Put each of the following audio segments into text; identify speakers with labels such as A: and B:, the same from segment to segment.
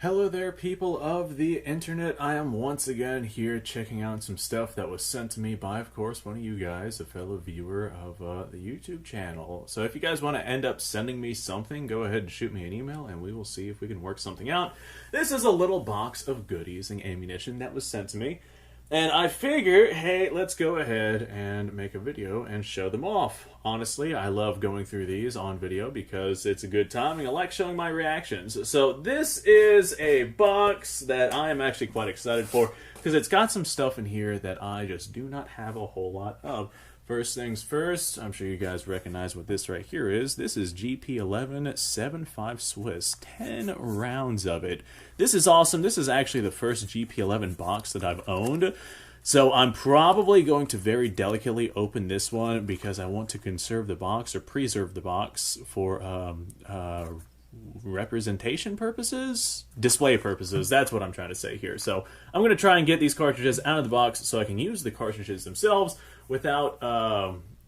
A: Hello there, people of the internet. I am once again here checking out some stuff that was sent to me by, of course, one of you guys, a fellow viewer of the YouTube channel. So if you guys want to end up sending me something, go ahead and shoot me an email and we will see if we can work something out. This is a little box of goodies and ammunition that was sent to me. And I figure, hey, let's go ahead and make a video and show them off. Honestly, I love going through these on video because it's a good time and I like showing my reactions. So this is a box that I am actually quite excited for because it's got some stuff in here that I just do not have a whole lot of. First things first, I'm sure you guys recognize what this right here is. This is GP11 75 Swiss, 10 rounds of it. This is awesome. This is actually the first GP11 box that I've owned. So I'm probably going to very delicately open this one because I want to conserve the box or preserve the box for representation purposes? Display purposes, that's what I'm trying to say here. So I'm going to try and get these cartridges out of the box so I can use the cartridges themselves without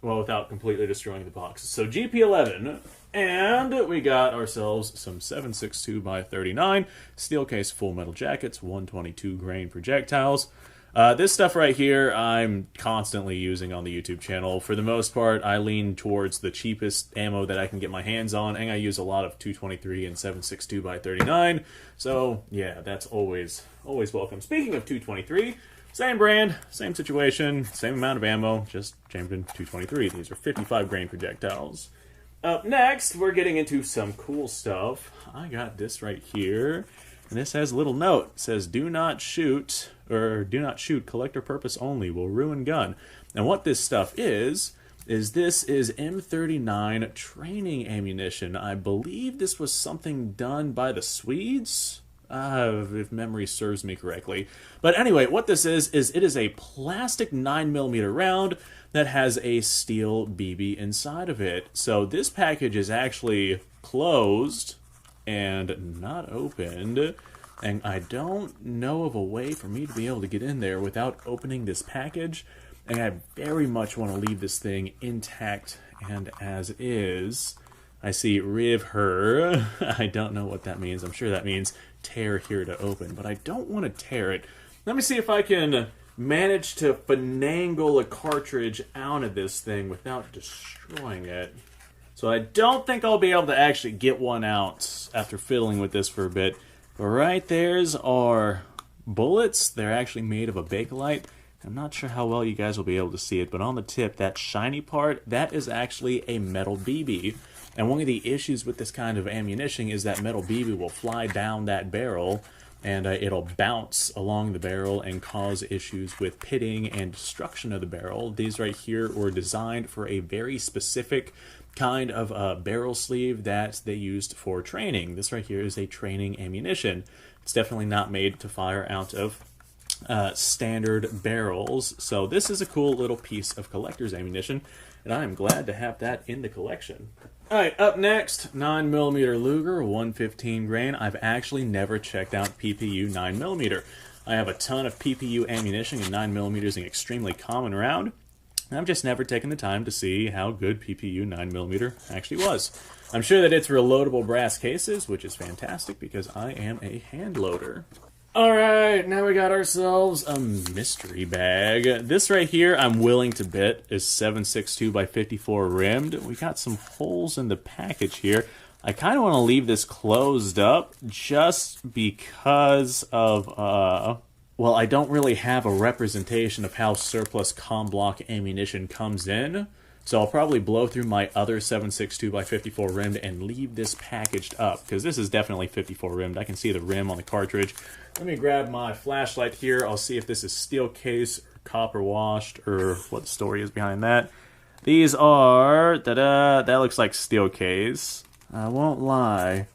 A: without completely destroying the box. So GP11, and we got ourselves some 7.62 by 39 steel case full metal jackets, 122 grain projectiles. This stuff right here I'm constantly using on the YouTube channel. For the most part, I lean towards the cheapest ammo that I can get my hands on, and I use a lot of 223 and 7.62 by 39. So yeah, that's always welcome. Speaking of 223, same brand, same situation, same amount of ammo, just changed in 223. These are 55 grain projectiles. Up next, we're getting into some cool stuff. I got this right here, and this has a little note. It says, do not shoot, collector purpose only, will ruin gun. And what this stuff is this is M39 training ammunition. I believe this was something done by the Swedes, if memory serves me correctly. But anyway, what this is it is a plastic 9mm round that has a steel BB inside of it. So this package is actually closed and not opened, and I don't know of a way for me to be able to get in there without opening this package, and I very much want to leave this thing intact and as is. I see riv her. I don't know what that means. I'm sure that means tear here to open, but I don't want to tear it. Let me see if I can manage to finagle a cartridge out of this thing without destroying it. So I don't think I'll be able to actually get one out after fiddling with this for a bit. But right there's our bullets. They're actually made of a Bakelite. I'm not sure how well you guys will be able to see it, but on the tip, that shiny part, that is actually a metal BB. And one of the issues with this kind of ammunition is that metal BB will fly down that barrel, and it'll bounce along the barrel and cause issues with pitting and destruction of the barrel. These right here were designed for a very specific kind of barrel sleeve that they used for training. This right here is a training ammunition. It's definitely not made to fire out of standard barrels. So this is a cool little piece of collector's ammunition, and I am glad to have that in the collection. Alright, up next, 9mm Luger, 115 grain. I've actually never checked out PPU 9mm. I have a ton of PPU ammunition, and 9mm is an extremely common round. I've just never taken the time to see how good PPU 9mm actually was. I'm sure that it's reloadable brass cases, which is fantastic because I am a hand loader. Alright, now we got ourselves a mystery bag. This right here, I'm willing to bet, is 7.62 by 54 rimmed. We got some holes in the package here. I kind of want to leave this closed up just because of, well, I don't really have a representation of how surplus comm block ammunition comes in. So I'll probably blow through my other 7.62 by 54 rimmed and leave this packaged up, because this is definitely 54 rimmed. I can see the rim on the cartridge. Let me grab my flashlight here. I'll see if this is steel case or copper washed or what the story is behind that. These are, that looks like steel case. I won't lie.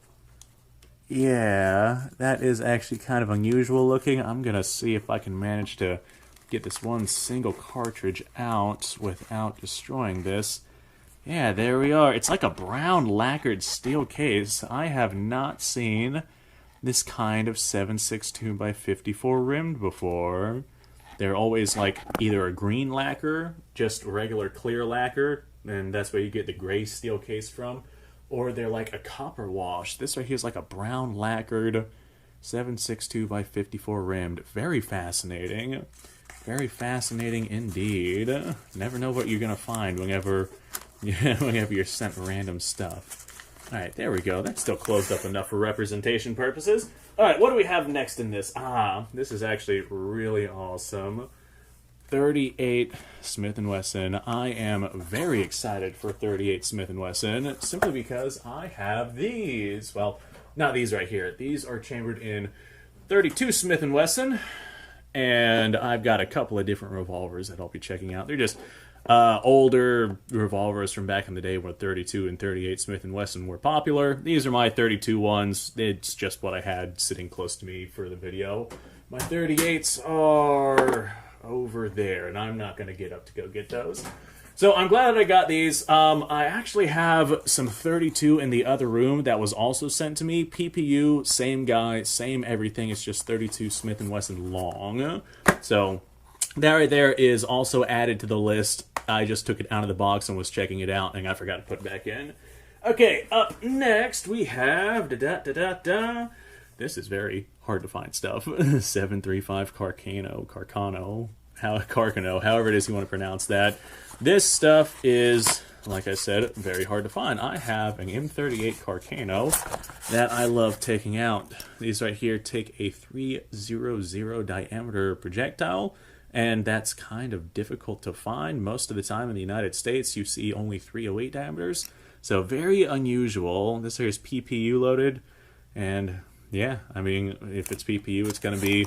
A: Yeah, that is actually kind of unusual looking. I'm gonna see if I can manage to get this one single cartridge out without destroying this. Yeah, there we are. It's like a brown lacquered steel case. I have not seen this kind of 7.62 by 54 rimmed before. They're always like either a green lacquer, just regular clear lacquer, and that's where you get the gray steel case from, or they're like a copper wash. This right here is like a brown lacquered 7.62 by 54 rimmed. Very fascinating. Very fascinating indeed. Never know what you're going to find whenever you're sent random stuff. Alright, there we go. That's still closed up enough for representation purposes. Alright, what do we have next in this? This is actually really awesome. 38 Smith & Wesson. I am very excited for 38 Smith & Wesson, simply because I have these. Well, not these right here. These are chambered in 32 Smith & Wesson, and I've got a couple of different revolvers that I'll be checking out. They're just older revolvers from back in the day when 32 and 38 Smith & Wesson were popular. These are my 32 ones. It's just what I had sitting close to me for the video. My 38s are over there, and I'm not going to get up to go get those. So I'm glad that I got these. I actually have some 32 in the other room that was also sent to me. PPU, same guy, same everything. It's just 32 Smith & Wesson long. So that right there is also added to the list. I just took it out of the box and was checking it out, and I forgot to put it back in. Okay, up next we have This is very hard to find stuff. 735 Carcano, however it is you want to pronounce that. This stuff is, like I said, very hard to find. I have an M38 Carcano that I love taking out. These right here take a 300 diameter projectile, and that's kind of difficult to find. Most of the time in the United States, you see only 308 diameters, so very unusual. This here is PPU loaded, and yeah, I mean, if it's PPU, it's gonna be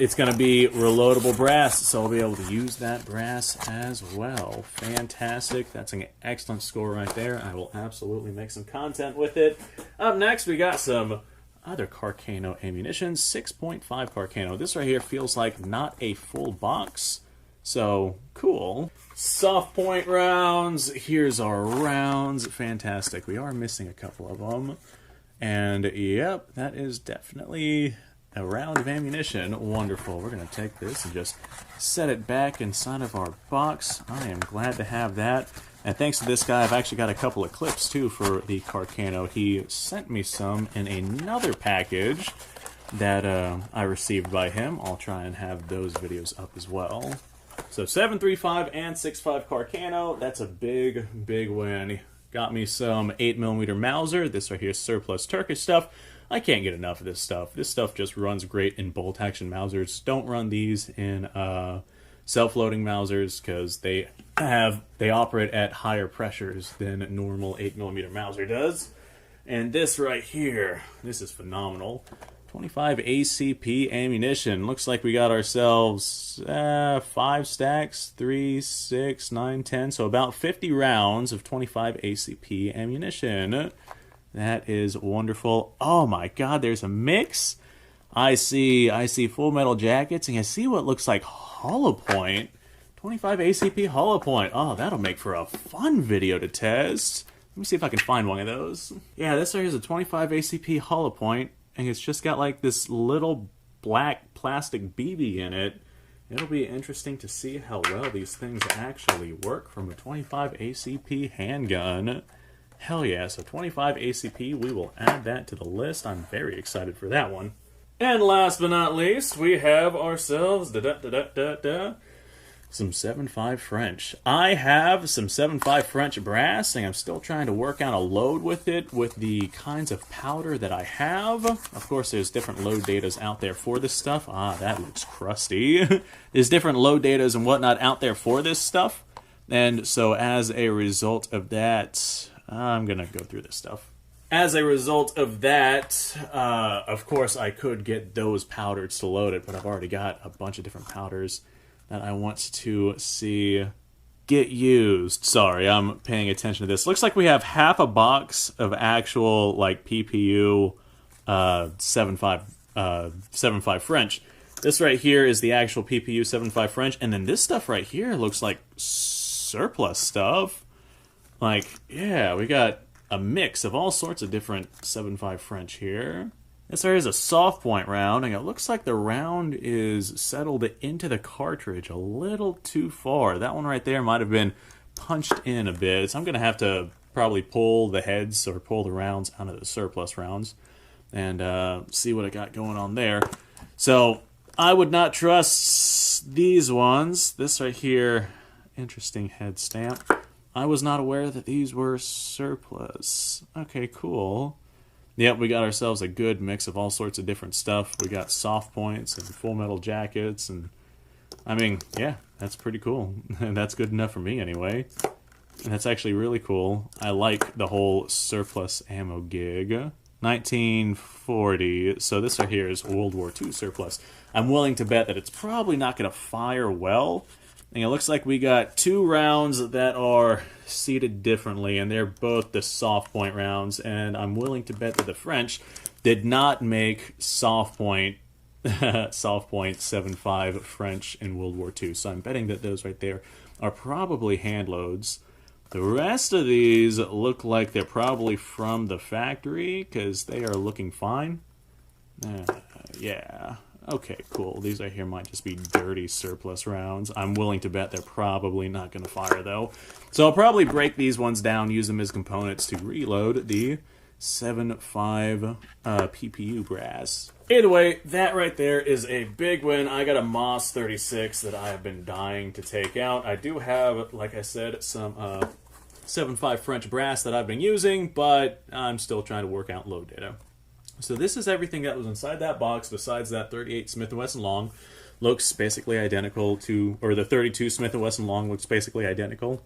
A: reloadable brass, so I'll be able to use that brass as well. Fantastic. That's an excellent score right there. I will absolutely make some content with it. Up next, we got some other Carcano ammunition. 6.5 Carcano. This right here feels like not a full box, so cool. Soft point rounds. Here's our rounds. Fantastic. We are missing a couple of them. And yep, that is definitely a round of ammunition. Wonderful. We're going to take this and just set it back inside of our box. I am glad to have that. And thanks to this guy, I've actually got a couple of clips too for the Carcano. He sent me some in another package that I received by him. I'll try and have those videos up as well. So 7.35 and 6.5 Carcano. That's a big, big win. Got me some 8mm Mauser. This right here is surplus Turkish stuff. I can't get enough of this stuff. This stuff just runs great in bolt-action Mausers. Don't run these in self-loading Mausers because they operate at higher pressures than a normal 8mm Mauser does. And this right here, this is phenomenal. 25 ACP ammunition. Looks like we got ourselves 5 stacks, 3, 6, 9, 10. So about 50 rounds of 25 ACP ammunition. That is wonderful. Oh my god, there's a mix. I see Full Metal Jackets, and I see what looks like hollow point. 25 ACP hollow point. Oh, that'll make for a fun video to test. Let me see if I can find one of those. Yeah, this right here is a 25 ACP hollow point, and it's just got like this little black plastic BB in it. It'll be interesting to see how well these things actually work from a 25 ACP handgun. Hell yeah, so 25 ACP, we will add that to the list. I'm very excited for that one. And last but not least, we have ourselves some 7.5 French. I have some 7.5 French brass, and I'm still trying to work out a load with it with the kinds of powder that I have. Of course, there's different load datas out there for this stuff. Ah, that looks crusty. There's different load datas and whatnot out there for this stuff. And so as a result of that, I'm going to go through this stuff. As a result of that, of course, I could get those powders to load it, but I've already got a bunch of different powders that I want to see get used. Sorry, I'm paying attention to this. Looks like we have half a box of actual, like, PPU 7.5 French. This right here is the actual PPU 7.5 French, and then this stuff right here looks like surplus stuff. Like, yeah, we got a mix of all sorts of different 7.5 French here. This there is a soft point round, and it looks like the round is settled into the cartridge a little too far. That one right there might have been punched in a bit, so I'm going to have to probably pull the heads or pull the rounds out of the surplus rounds. and see what I got going on there. So I would not trust these ones. This right here, interesting head stamp. I was not aware that these were surplus. Okay, cool. Yep, we got ourselves a good mix of all sorts of different stuff. We got soft points and full metal jackets, and I mean, yeah, that's pretty cool. That's good enough for me anyway. And that's actually really cool. I like the whole surplus ammo gig. 1940, so this right here is World War II surplus. I'm willing to bet that it's probably not going to fire well. And it looks like we got 2 rounds that are seated differently, and they're both the soft point rounds. And I'm willing to bet that the French did not make soft point 7.5 French in World War II. So I'm betting that those right there are probably hand loads. The rest of these look like they're probably from the factory because they are looking fine. Yeah. Okay, cool. These right here might just be dirty surplus rounds. I'm willing to bet they're probably not going to fire, though. So I'll probably break these ones down, use them as components to reload the 7.5 PPU brass. Either way, that right there is a big win. I got a Moss 36 that I have been dying to take out. I do have, like I said, some 7.5 French brass that I've been using, but I'm still trying to work out load data. So this is everything that was inside that box besides that 38 Smith & Wesson long. Looks basically identical to, or the 32 Smith & Wesson long looks basically identical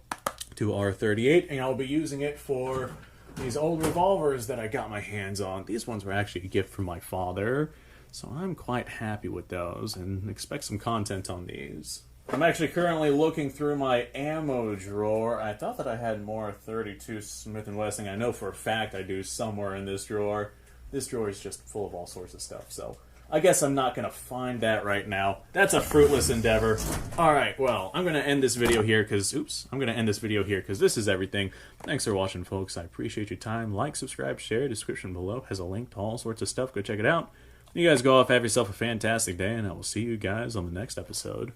A: to our 38, and I'll be using it for these old revolvers that I got my hands on. These ones were actually a gift from my father, so I'm quite happy with those and expect some content on these. I'm actually currently looking through my ammo drawer. I thought that I had more 32 Smith & Wesson. I know for a fact I do somewhere in this drawer. This drawer is just full of all sorts of stuff, so I guess I'm not going to find that right now. That's a fruitless endeavor. Alright, well, I'm going to end this video here because, this is everything. Thanks for watching, folks. I appreciate your time. Like, subscribe, share. Description below has a link to all sorts of stuff. Go check it out. You guys go off, have yourself a fantastic day, and I will see you guys on the next episode.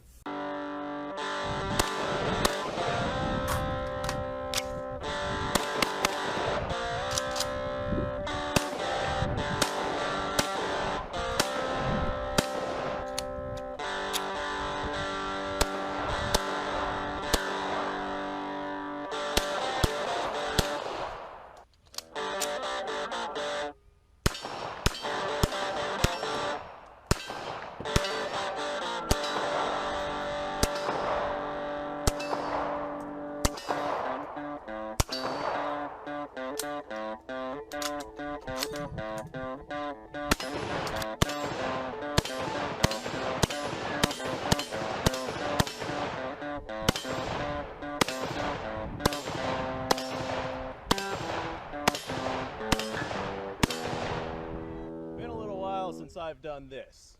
A: Since I've done this.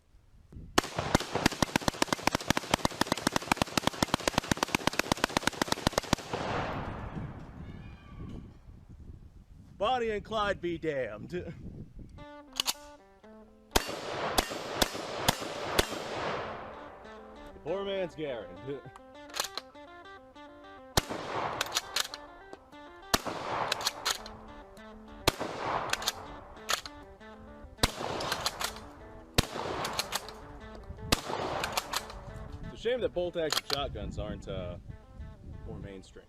A: Bonnie and Clyde be damned. Poor man's Garen. Shame that bolt-action shotguns aren't more mainstream.